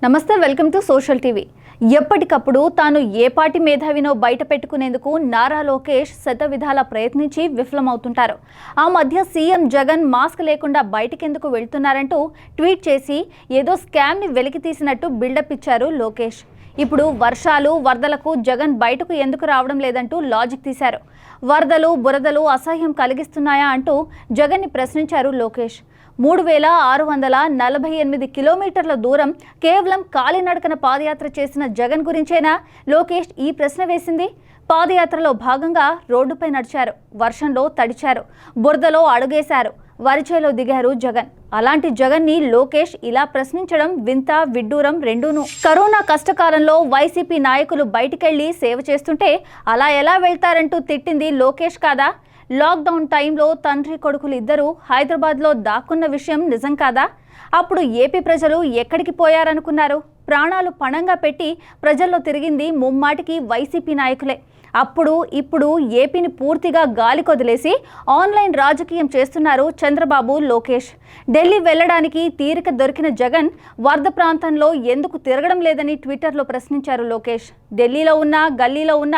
నమస్తే, welcome to social TV. ఎప్పటికప్పుడు తాను ఏ పార్టీ మేధావినో బయట పెట్టుకునేందుకు నారా లోకేష్ శతవిధాల ప్రయత్నించి విఫలమవుతుంటారు. ఆ మధ్య సీఎం జగన్ మాస్క్ లేకుండా బయటకెందుకు వెళ్తున్నారంటూ ట్వీట్ చేసి ఏదో స్కామ్ని వెలికి తీసినట్టు బిల్డప్ ఇచ్చారు లోకేష్. ఇప్పుడు వర్షాలు వరదలకు జగన్ బయటకు ఎందుకు రావడం లేదంటూ లాజిక్ తీశారు. వరదలు బురదలు అసహ్యం కలిగిస్తున్నాయా అంటూ జగన్ని ప్రశ్నించారు లోకేష్. 3648 కిలోమీటర్ల దూరం కేవలం కాలినడకన పాదయాత్ర చేసిన జగన్ గురించేనా లోకేష్ ఈ ప్రశ్న వేసింది? పాదయాత్రలో భాగంగా రోడ్డుపై నడిచారు, వర్షంలో తడిచారు, బురదలో అడుగేశారు, వరిచేలో దిగారు జగన్. అలాంటి జగన్ని లోకేష్ ఇలా ప్రశ్నించడం వింత విడ్డూరం రెండూను. కరోనా కష్టకాలంలో వైసీపీ నాయకులు బయటికెళ్లి సేవ చేస్తుంటే అలా ఎలా వెళ్తారంటూ తిట్టింది లోకేష్ కాదా? లాక్డౌన్ టైంలో తండ్రి కొడుకులు ఇద్దరు హైదరాబాద్లో దాక్కున్న విషయం నిజం కాదా? అప్పుడు ఏపీ ప్రజలు ఎక్కడికి పోయారనుకున్నారు? ప్రాణాలు పణంగా పెట్టి ప్రజల్లో తిరిగింది ముమ్మాటికి వైసీపీ నాయకులే. అప్పుడు ఇప్పుడు ఏపీని పూర్తిగా గాలికొదిలేసి ఆన్లైన్ రాజకీయం చేస్తున్నారు చంద్రబాబు, లోకేష్. ఢిల్లీ వెళ్లడానికి తీరిక దొరికిన జగన్ వరద ప్రాంతంలో ఎందుకు తిరగడం లేదని ట్విట్టర్లో ప్రశ్నించారు లోకేష్. ఢిల్లీలో ఉన్న గల్లీలో ఉన్న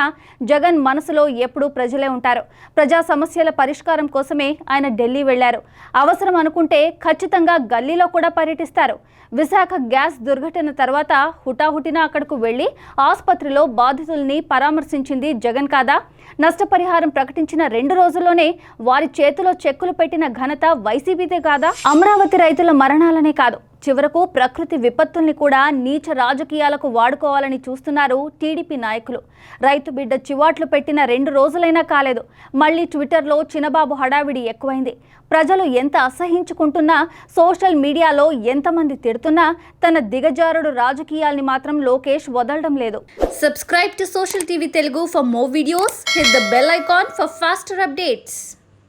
జగన్ మనసులో ఎప్పుడూ ప్రజలే ఉంటారు. ప్రజా సమస్యల పరిష్కారం కోసమే ఆయన ఢిల్లీ వెళ్లారు. అవసరం అనుకుంటే ఖచ్చితంగా గల్లీలో కూడా పర్యటిస్తారు. విశాఖ గ్యాస్ దుర్ఘటన తర్వాత హుటాహుటిన అక్కడకు వెళ్లి ఆసుపత్రిలో బాధితుల్ని పరామర్శించింది జగన్ కాదా? నష్టపరిహారం ప్రకటించిన 2 రోజుల్లోనే వారి చేతిలో చెక్కులు పెట్టిన ఘనత వైసీపీదే కాదా? అమరావతి రైతుల మరణాలనే కాదు, చివరకు ప్రకృతి విపత్తుల్ని కూడా నీచ రాజకీయాలకు వాడుకోవాలని చూస్తున్నారు టీడీపీ నాయకులు. రైతు బిడ్డ చివాట్లు పెట్టిన 2 రోజులైనా కాలేదు, మళ్ళీ ట్విట్టర్లో చిన్నబాబు హడావిడి ఎక్కువైంది. ప్రజలు ఎంత అసహించుకుంటున్నా, సోషల్ మీడియాలో ఎంతమంది తిడుతున్నా తన దిగజారుడు రాజకీయాల్ని మాత్రం లోకేష్ వదలడం లేదు. Subscribe to social TV Telugu for more videos. Hit the bell icon for faster updates.